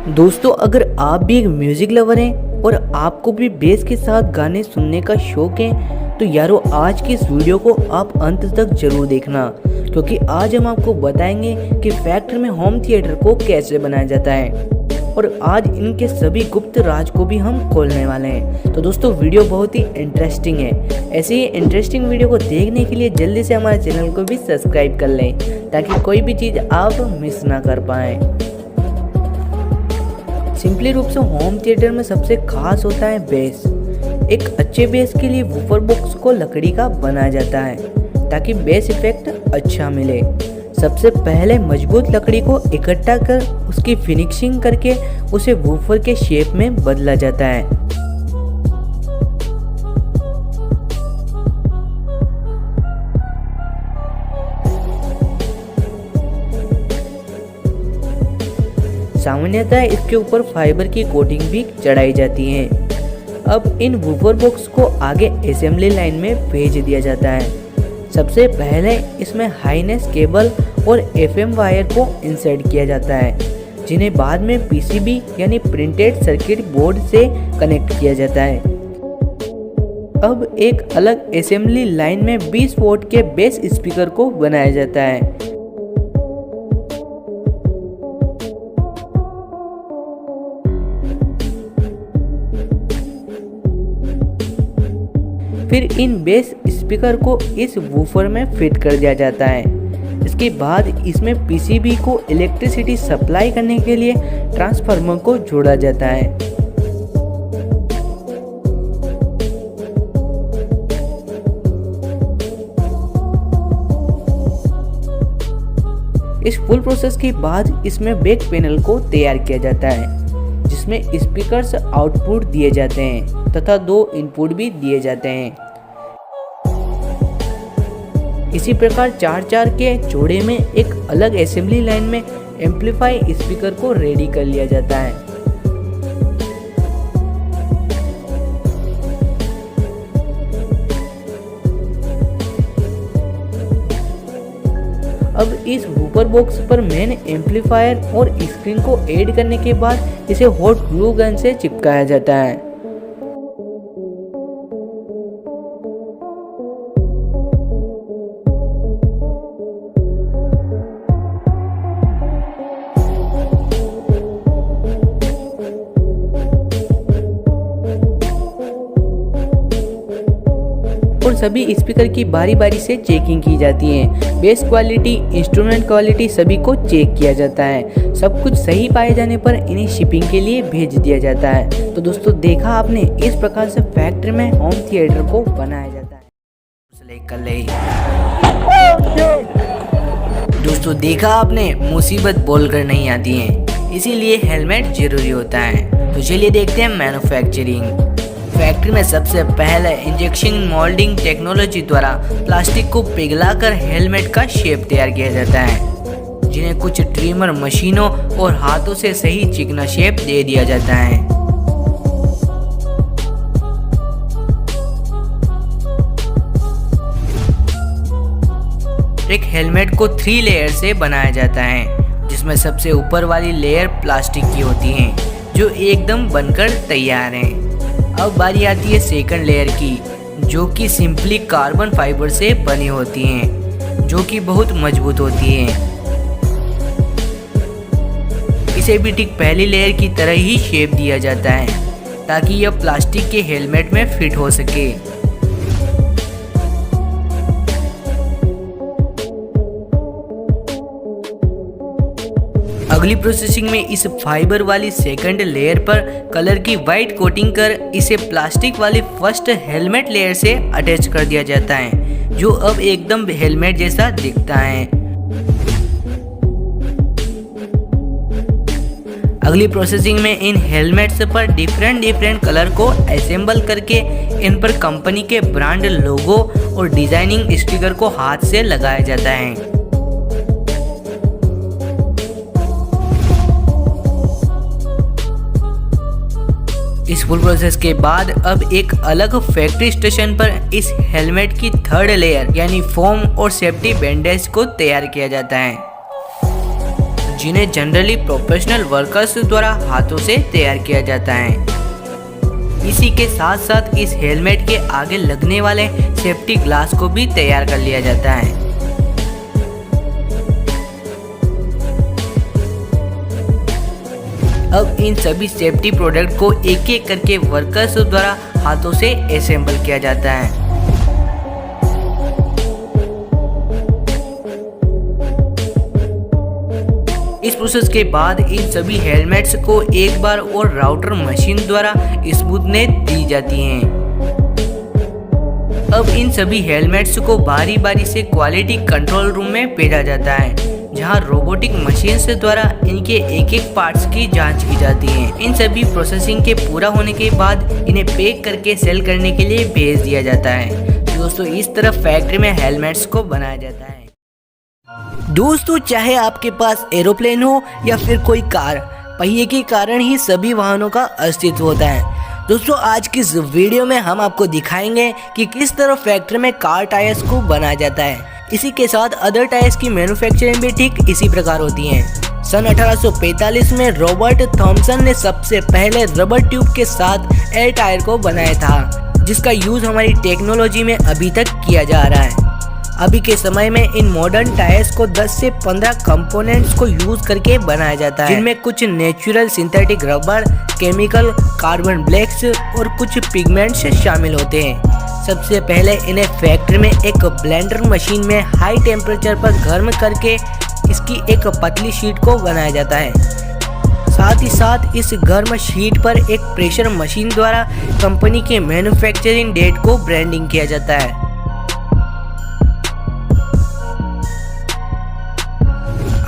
दोस्तों, अगर आप भी एक म्यूजिक लवर हैं और आपको भी बेस के साथ गाने सुनने का शौक है तो यारो आज की इस वीडियो को आप अंत तक जरूर देखना, क्योंकि आज हम आपको बताएंगे कि फैक्ट्री में होम थिएटर को कैसे बनाया जाता है और आज इनके सभी गुप्त राज को भी हम खोलने वाले हैं। तो दोस्तों, वीडियो बहुत ही इंटरेस्टिंग है। ऐसे ही इंटरेस्टिंग वीडियो को देखने के लिए जल्दी से हमारे चैनल को भी सब्सक्राइब कर लें ताकि कोई भी चीज़ आप मिस ना कर पाएँ। सिंपली रूप से होम थिएटर में सबसे खास होता है बेस। एक अच्छे बेस के लिए वूफर बॉक्स को लकड़ी का बनाया जाता है ताकि बेस इफेक्ट अच्छा मिले। सबसे पहले मजबूत लकड़ी को इकट्ठा कर उसकी फिनिशिंग करके उसे वूफर के शेप में बदला जाता है। सामान्यतः इसके ऊपर फाइबर की कोटिंग भी चढ़ाई जाती है। अब इन वूफर बॉक्स को आगे असेंबली लाइन में भेज दिया जाता है। सबसे पहले इसमें हाईनेस केबल और एफएम वायर को इंसर्ट किया जाता है, जिन्हें बाद में पीसीबी यानी प्रिंटेड सर्किट बोर्ड से कनेक्ट किया जाता है। अब एक अलग असेंबली लाइन में 20 वोल्ट के बेस स्पीकर को बनाया जाता है। फिर इन बेस स्पीकर को इस वूफर में फिट कर दिया जाता है। इसके बाद इसमें पीसीबी को इलेक्ट्रिसिटी सप्लाई करने के लिए ट्रांसफार्मर को जोड़ा जाता है। इस फुल प्रोसेस के बाद इसमें बैक पैनल को तैयार किया जाता है, जिसमें स्पीकर्स आउटपुट दिए जाते हैं तथा 2 इनपुट भी दिए जाते हैं। इसी प्रकार 4x4 के जोड़े में एक अलग असेंबली लाइन में एम्पलीफाई स्पीकर को रेडी कर लिया जाता है। अब इस वूफर बॉक्स पर मेन एम्पलीफायर और स्क्रीन को ऐड करने के बाद इसे हॉट ग्लू गन से चिपकाया जाता है। और सभी स्पीकर की बारी बारी से चेकिंग की जाती है। बेस क्वालिटी, इंस्ट्रूमेंट क्वालिटी सभी को चेक किया जाता है। सब कुछ सही पाए जाने पर इन्हें शिपिंग के लिए भेज दिया जाता है। तो दोस्तों, देखा आपने, इस प्रकार से फैक्ट्री में होम थिएटर को बनाया जाता है। दोस्तों, देखा आपने, मुसीबत बोलकर नहीं आती है, इसीलिए हेलमेट जरूरी होता है। तो चलिए देखते हैं मैन्युफैक्चरिंग। फैक्ट्री में सबसे पहले इंजेक्शन मोल्डिंग टेक्नोलॉजी द्वारा प्लास्टिक को पिघलाकर हेलमेट का शेप तैयार किया जाता है, जिन्हें कुछ ट्रिमर मशीनों और हाथों से सही चिकना शेप दे दिया जाता है। एक हेलमेट को 3 लेयर से बनाया जाता है, जिसमें सबसे ऊपर वाली लेयर प्लास्टिक की होती है, जो एकदम बनकर तैयार है। अब बारी आती है सेकंड लेयर की, जो कि सिंपली कार्बन फाइबर से बनी होती हैं, जो कि बहुत मजबूत होती हैं। इसे भी ठीक पहली लेयर की तरह ही शेप दिया जाता है ताकि यह प्लास्टिक के हेलमेट में फिट हो सके। अगली प्रोसेसिंग में इस फाइबर वाली सेकंड लेयर पर कलर की वाइट कोटिंग कर इसे प्लास्टिक वाली फर्स्ट हेलमेट लेयर से अटैच कर दिया जाता है, जो अब एकदम हेलमेट जैसा दिखता है। अगली प्रोसेसिंग में इन हेलमेट्स पर डिफरेंट कलर को असेंबल करके इन पर कंपनी के ब्रांड लोगो और डिजाइनिंग स्टिकर को हाथ से लगाया जाता है। इस फुल प्रोसेस के बाद अब एक अलग फैक्ट्री स्टेशन पर इस हेलमेट की थर्ड लेयर यानी फोम और सेफ्टी बैंडेज को तैयार किया जाता है, जिन्हें जनरली प्रोफेशनल वर्कर्स द्वारा हाथों से तैयार किया जाता है। इसी के साथ साथ इस हेलमेट के आगे लगने वाले सेफ्टी ग्लास को भी तैयार कर लिया जाता है। अब इन सभी सेफ्टी प्रोडक्ट को एक एक करके वर्कर्स द्वारा हाथों से असेंबल किया जाता है। इस प्रोसेस के बाद इन सभी हेलमेट्स को एक बार और राउटर मशीन द्वारा स्मूथनेस दी जाती है। अब इन सभी हेलमेट्स को बारी बारी से क्वालिटी कंट्रोल रूम में भेजा जाता है, जहां रोबोटिक मशीन से द्वारा इनके एक एक पार्ट्स की जांच की जाती है। इन सभी प्रोसेसिंग के पूरा होने के बाद इन्हें पैक करके सेल करने के लिए भेज दिया जाता है। दोस्तों, इस तरह फैक्ट्री में हेलमेट्स को बनाया जाता है। दोस्तों, चाहे आपके पास एरोप्लेन हो या फिर कोई कार, पहिए के कारण ही सभी वाहनों का अस्तित्व होता है। दोस्तों, आज की इस वीडियो में हम आपको दिखाएंगे कि किस तरह फैक्ट्री में कार टायर्स को बनाया जाता है। इसी के साथ अदर टायर्स की मैन्युफैक्चरिंग भी ठीक इसी प्रकार होती है। सन 1845 में रॉबर्ट थॉमसन ने सबसे पहले रबर ट्यूब के साथ एयर टायर को बनाया था, जिसका यूज हमारी टेक्नोलॉजी में अभी तक किया जा रहा है। अभी के समय में इन मॉडर्न टायर्स को 10 से 15 कंपोनेंट्स को यूज करके बनाया जाता है, जिनमें कुछ natural synthetic rubber, chemical, carbon blacks और कुछ पिगमेंट्स शामिल होते हैं। सबसे पहले इन्हें फैक्ट्री में एक ब्लेंडर मशीन में हाई टेम्परेचर पर गर्म करके इसकी एक पतली शीट को बनाया जाता है। साथ ही साथ इस गर्म शीट पर एक प्रेशर मशीन द्वारा कंपनी के मैन्युफैक्चरिंग डेट को ब्रांडिंग किया जाता है।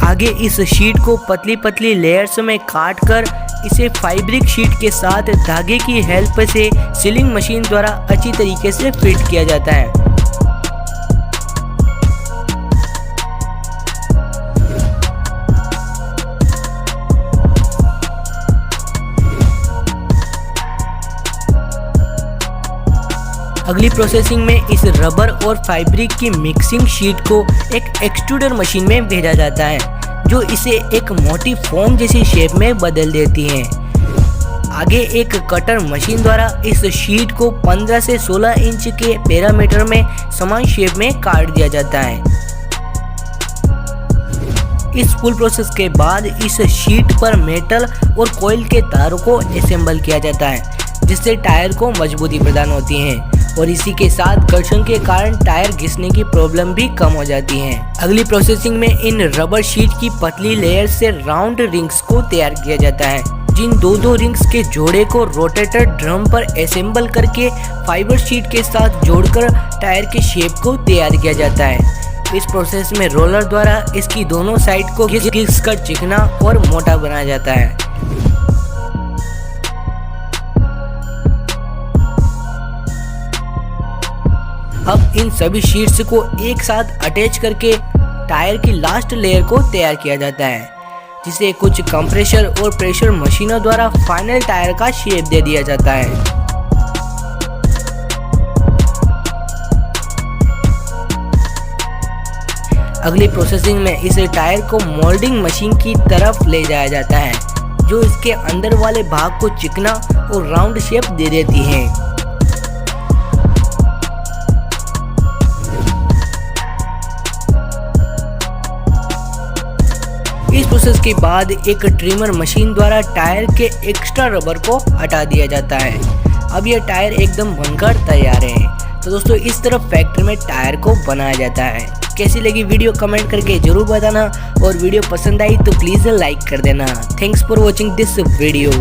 आगे इस शीट को पतली पतली लेयर्स में काट कर इसे फैब्रिक शीट के साथ धागे की हेल्प से सीलिंग मशीन द्वारा अच्छी तरीके से फिट किया जाता है। अगली प्रोसेसिंग में इस रबर और फैब्रिक की मिक्सिंग शीट को एक एक्सट्रूडर मशीन में भेजा जाता है, जो इसे एक मोटी फोम जैसी शेप में बदल देती है। आगे एक कटर मशीन द्वारा इस शीट को 15 से 16 इंच के पैरामीटर में समान शेप में काट दिया जाता है। इस फुल प्रोसेस के बाद इस शीट पर मेटल और कॉइल के तारों को असेंबल किया जाता है, जिससे टायर को मजबूती प्रदान होती है और इसी के साथ घर्षण के कारण टायर घिसने की प्रॉब्लम भी कम हो जाती है। अगली प्रोसेसिंग में इन रबर शीट की पतली लेयर से राउंड रिंग्स को तैयार किया जाता है, जिन दो रिंग्स के जोड़े को रोटेटर ड्रम पर असेंबल करके फाइबर शीट के साथ जोड़कर टायर के शेप को तैयार किया जाता है। इस प्रोसेस में रोलर द्वारा इसकी दोनों साइड को घिस कर चिकना और मोटा बनाया जाता है। अब इन सभी शीट्स को एक साथ अटैच करके टायर की लास्ट लेयर को तैयार किया जाता है, जिसे कुछ कंप्रेशर और प्रेशर मशीनों द्वारा फाइनल टायर का शेप दे दिया जाता है। अगली प्रोसेसिंग में इस टायर को मोल्डिंग मशीन की तरफ ले जाया जाता है, जो इसके अंदर वाले भाग को चिकना और राउंड शेप दे देती है। इस प्रोसेस के बाद एक ट्रिमर मशीन द्वारा टायर के एक्स्ट्रा रबर को हटा दिया जाता है। अब यह टायर एकदम बनकर तैयार है। तो दोस्तों, इस तरह फैक्ट्री में टायर को बनाया जाता है। कैसी लगी वीडियो कमेंट करके जरूर बताना, और वीडियो पसंद आई तो प्लीज लाइक कर देना। Thanks for watching this video.